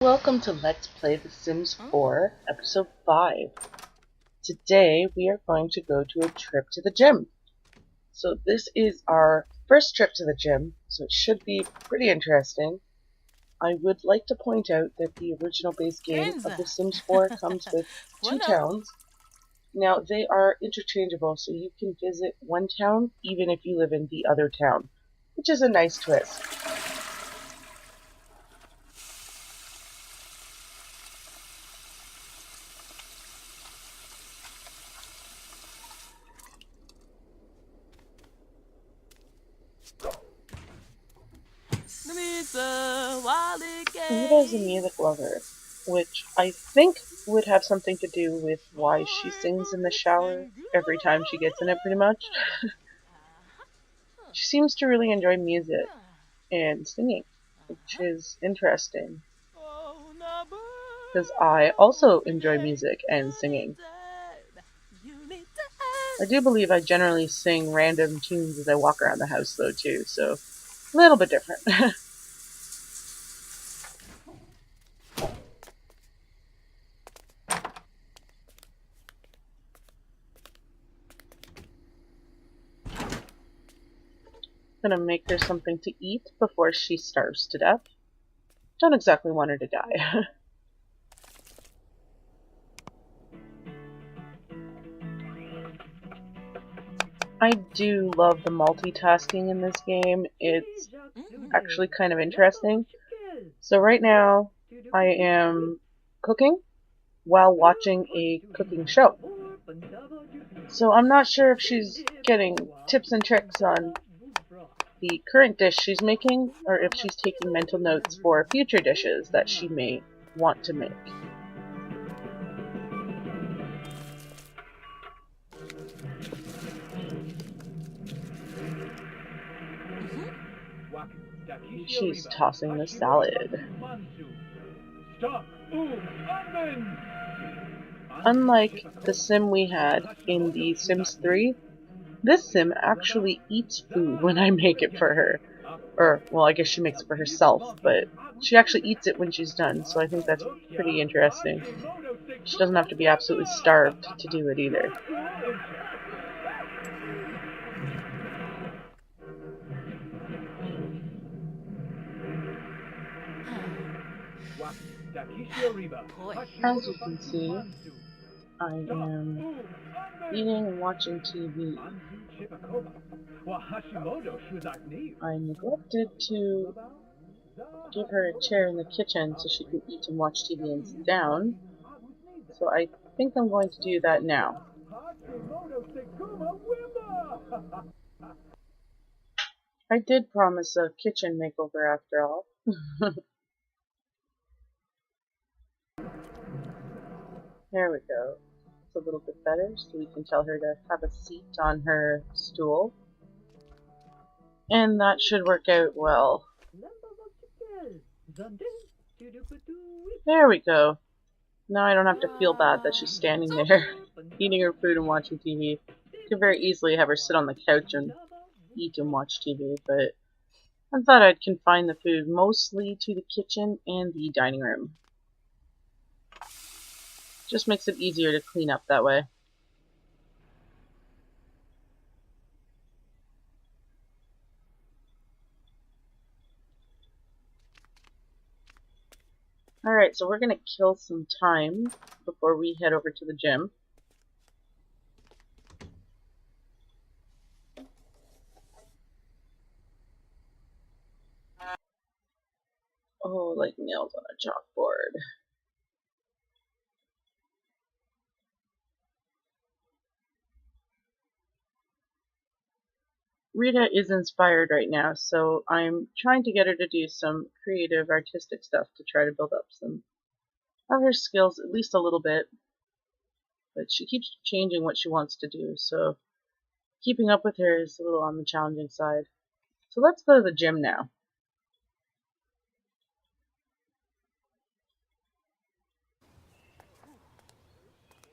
Welcome to Let's Play The Sims 4, Episode 5. Today we are going to go to a trip to the gym. So this is our first trip to the gym, so it should be pretty interesting. I would like to point out that the original base game of The Sims 4 comes with two towns. Now they are interchangeable, so you can visit one town even if you live in the other town, which is a nice twist. Rita is a music lover, which I think would have something to do with why she sings in the shower every time she gets in it, pretty much. She seems to really enjoy music and singing, which is interesting, because I also enjoy music and singing. I do believe I generally sing random tunes as I walk around the house, though, too, so a little bit different. Gonna make her something to eat before she starves to death. Don't exactly want her to die. I do love the multitasking in this game. It's actually kind of interesting. So right now I am cooking while watching a cooking show. So I'm not sure if she's getting tips and tricks on the current dish she's making, or if she's taking mental notes for future dishes that she may want to make. She's tossing the salad. Unlike the sim we had in the Sims 3, this sim actually eats food when I make it for her. Or, well, I guess she makes it for herself, but she actually eats it when she's done, so I think that's pretty interesting. She doesn't have to be absolutely starved to do it either. As you can see, I am eating and watching TV. I neglected to give her a chair in the kitchen so she can eat and watch TV and sit down, so I think I'm going to do that now. I did promise a kitchen makeover after all. There we go. It's a little bit better, so we can tell her to have a seat on her stool. And that should work out well. There we go. Now I don't have to feel bad that she's standing there, eating her food and watching TV. I could very easily have her sit on the couch and eat and watch TV, but I thought I'd confine the food mostly to the kitchen and the dining room. Just makes it easier to clean up that way. Alright, so we're gonna kill some time before we head over to the gym. Oh, like nails on a chalkboard. Rita is inspired right now, so I'm trying to get her to do some creative, artistic stuff to try to build up some of her skills, at least a little bit. But she keeps changing what she wants to do, so keeping up with her is a little on the challenging side. So let's go to the gym now.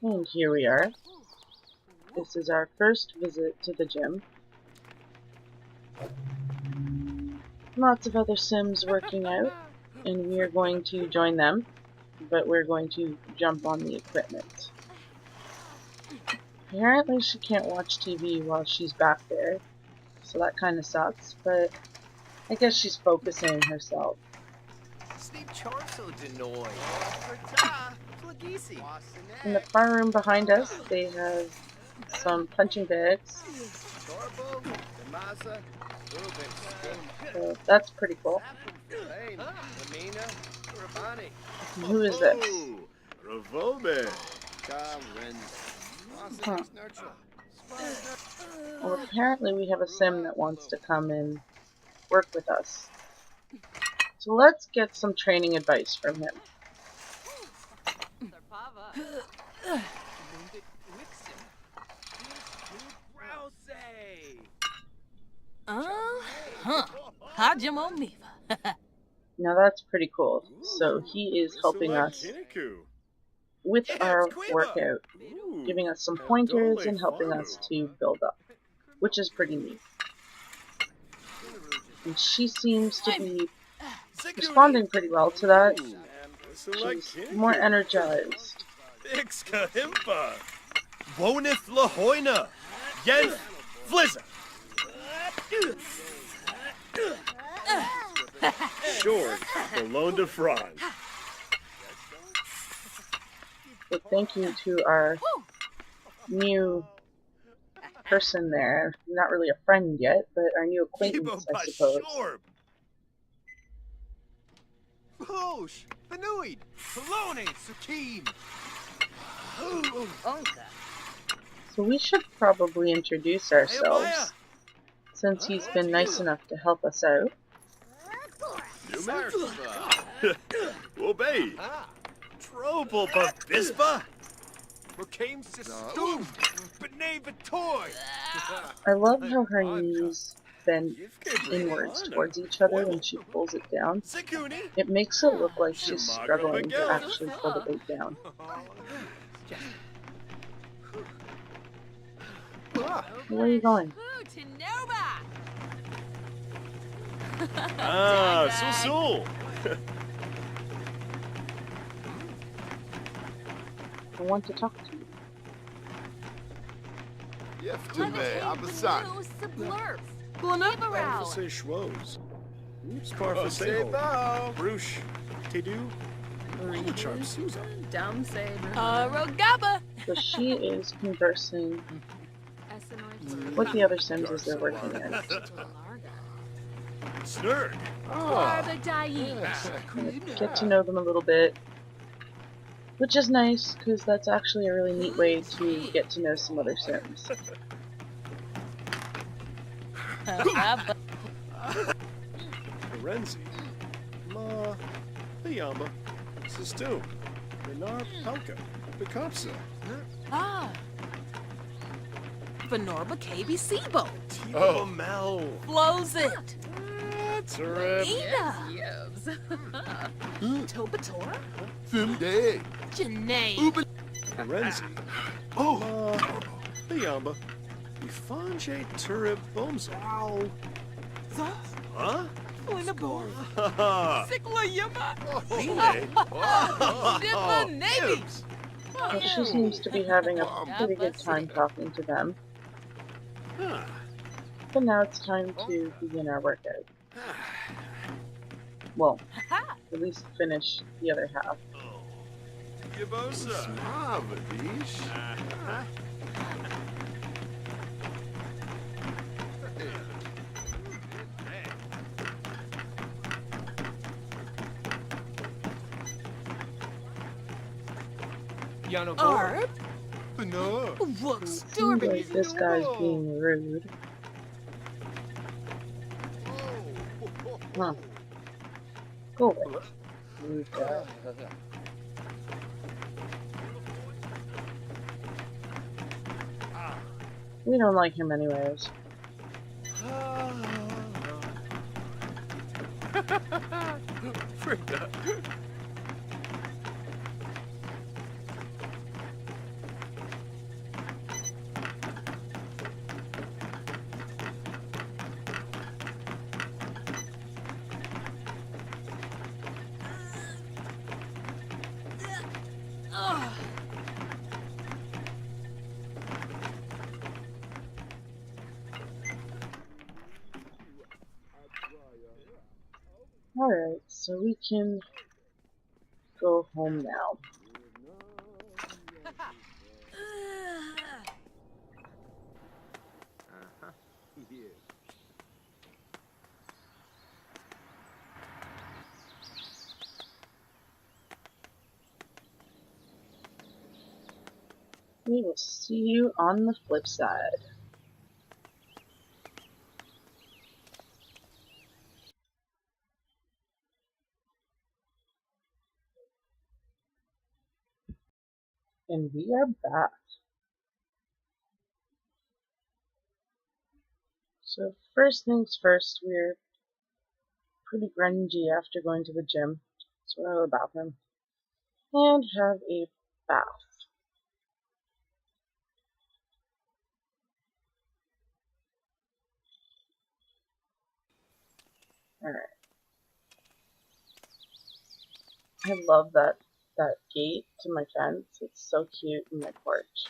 And here we are. This is our first visit to the gym. Lots of other Sims working out, and we are going to join them, but we're going to jump on the equipment. Apparently she can't watch TV while she's back there, so that kind of sucks, but I guess she's focusing herself. In the far room behind us, they have some punching bags, so that's pretty cool. Who is this? Huh. Well, apparently we have a sim that wants to come and work with us. So let's get some training advice from him. Now that's pretty cool. So he is helping us with our workout, giving us some pointers and helping us to build up, which is pretty neat. And she seems to be responding pretty well to that. She's more energized. Short, Malone de France. So thank you to our new person there. Not really a friend yet, but our new acquaintance, I suppose. So we should probably introduce ourselves, since he's been nice enough to help us out. Obey. Trouble, Bispa. I love how her knees bend inwards towards each other when she pulls it down. It makes it look like she's struggling to actually pull the weight down. Where are you going? So. I want to talk to you. So she is conversing with the other Sims as they're working there. Get to know them a little bit, which is nice because that's actually a really neat way to get to know some other Sims. Renzi, Ma, Piyama, Sistum, Benar Palka, Picapsa. Benorba KB Sibo. Oh, Mel. Flows it. Turip. Ida. Tobatora. Fimday. Janae. Renzi. Oh. Piyama. Ifanje Turip Bomza. Ow. Huh? Linabor. Haha. Sikla Yama. Oh, Dipla Navy. Well, she seems to be having a pretty good time talking to them. But now it's time to begin our workout. Well, at least finish the other half. Arb. No. Looks Seems like this guy's being rude. Huh. Go away. Rude guy. We don't like him anyways. So we can go home now. Yeah. We will see you on the flip side. And we are back. So first things first, we're pretty grungy after going to the gym. So we're in the bathroom and have a bath. Alright. I love that gate to my fence. It's so cute in my porch.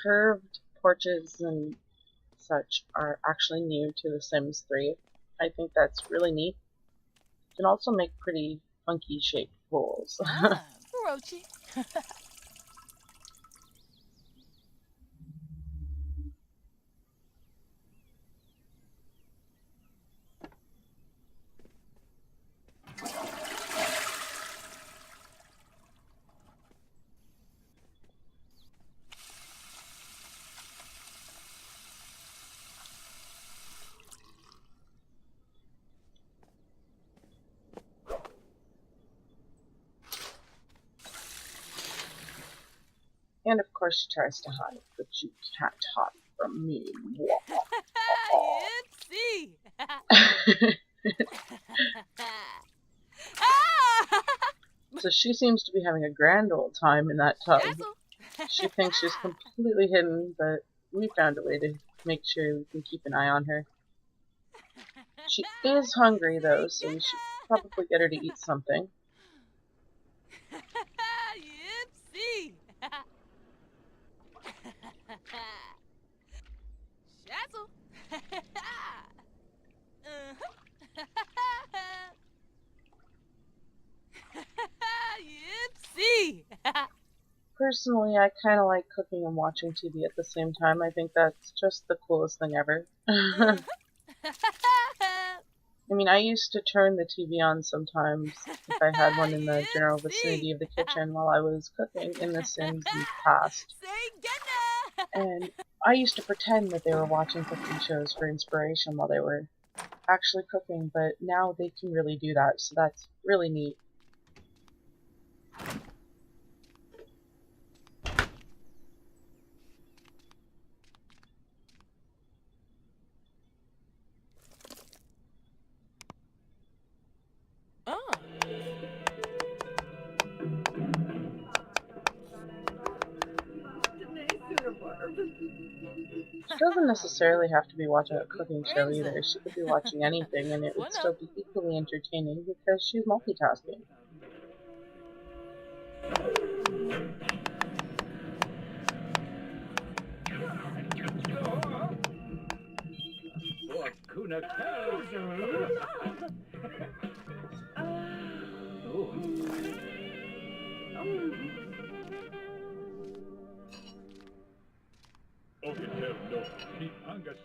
Curved porches and such are actually new to The Sims 3. I think that's really neat. You can also make pretty funky shaped pools. Ah, Roachy. And of course she tries to hide, but you can't hide from me. Yipsy. So she seems to be having a grand old time in that tub. Dazzle. She thinks she's completely hidden, but we found a way to make sure we can keep an eye on her. She is hungry though, so we should probably get her to eat something. Yipsy. Shazzle. Yipsy. Personally, I kind of like cooking and watching TV at the same time. I think that's just the coolest thing ever. I mean, I used to turn the TV on sometimes if I had one in the general vicinity of the kitchen while I was cooking in The Sims in the past. And I used to pretend that they were watching cooking shows for inspiration while they were actually cooking, but now they can really do that, so that's really neat. Oh. She doesn't necessarily have to be watching a cooking show either. She could be watching anything and it would still be equally entertaining because she's multitasking.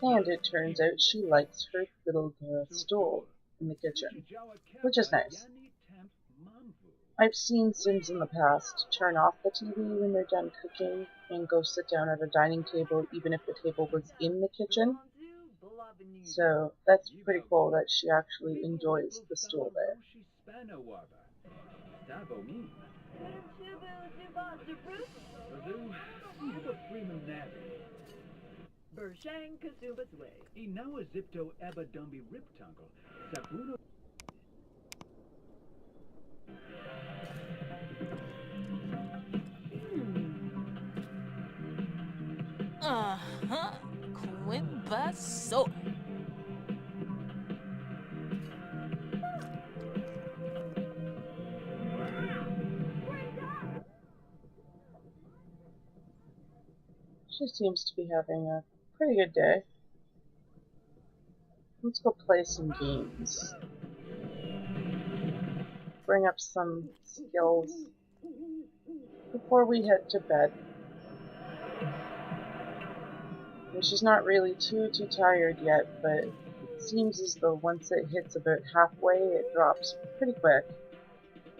And it turns out she likes her little stool in the kitchen, which is nice. I've seen Sims in the past turn off the TV when they're done cooking and go sit down at a dining table even if the table was in the kitchen. So that's pretty cool that she actually enjoys the stool there. Uh-huh. Quimbaso. She seems to be having a pretty good day. Let's go play some games. bring up some skills before we head to bed. And she's not really too tired yet, but it seems as though once it hits about halfway, it drops pretty quick.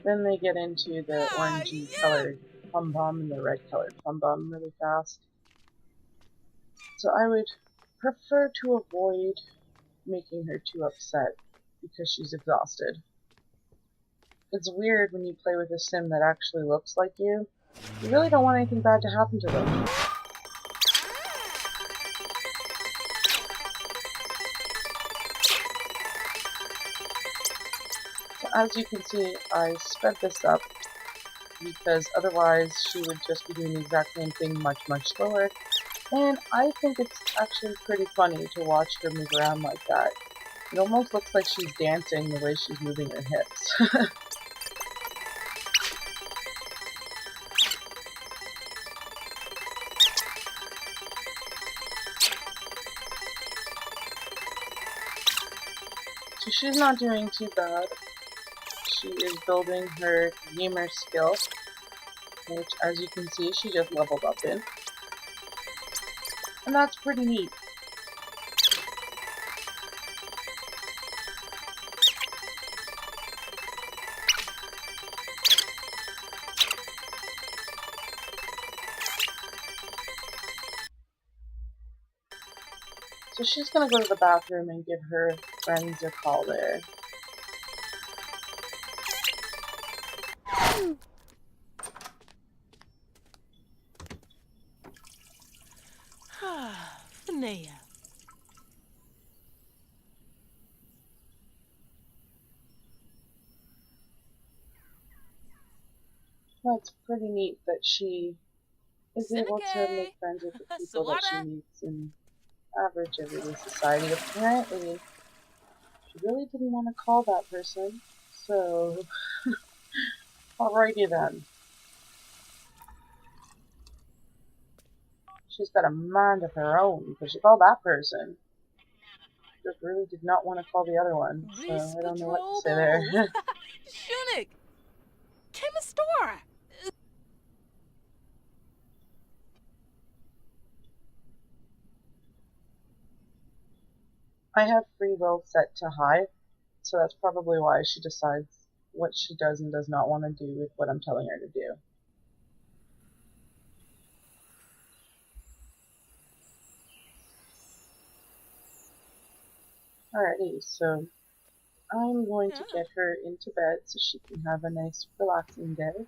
Then they get into the orangey colored plum bomb and the red colored plum bomb really fast. So I would prefer to avoid making her too upset because she's exhausted. It's weird when you play with a sim that actually looks like you. You really don't want anything bad to happen to them. So as you can see, I sped this up because otherwise she would just be doing the exact same thing much slower. And I think it's actually pretty funny to watch her move around like that. It almost looks like she's dancing the way she's moving her hips. So she's not doing too bad. She is building her gamer skill, which as you can see she just leveled up in. And that's pretty neat. So she's gonna go to the bathroom and give her friends a call there. Finea. That's pretty neat that she is able to make friends with the people that she meets in average everyday society. Apparently, she really didn't want to call that person, so alrighty then. She's got a mind of her own because she called that person. Just really did not want to call the other one, so I don't know what to say there. Shunik. Chemistor. I have free will set to high, so that's probably why she decides what she does and does not want to do with what I'm telling her to do. Alrighty, so I'm going to get her into bed so she can have a nice relaxing day.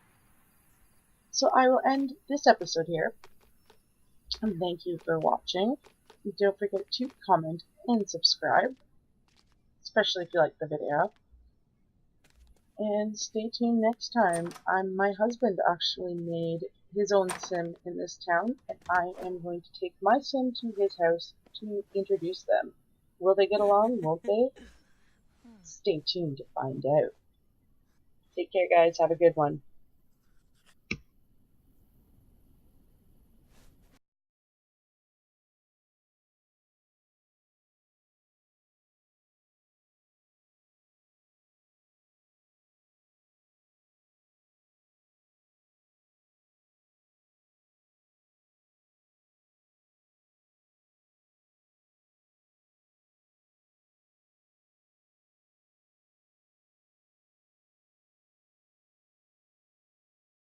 So I will end this episode here, and thank you for watching. Don't forget to comment and subscribe, especially if you like the video. And stay tuned next time. My husband actually made his own sim in this town, and I am going to take my sim to his house to introduce them. Will they get along? Won't they? Stay tuned to find out. Take care, guys. Have a good one.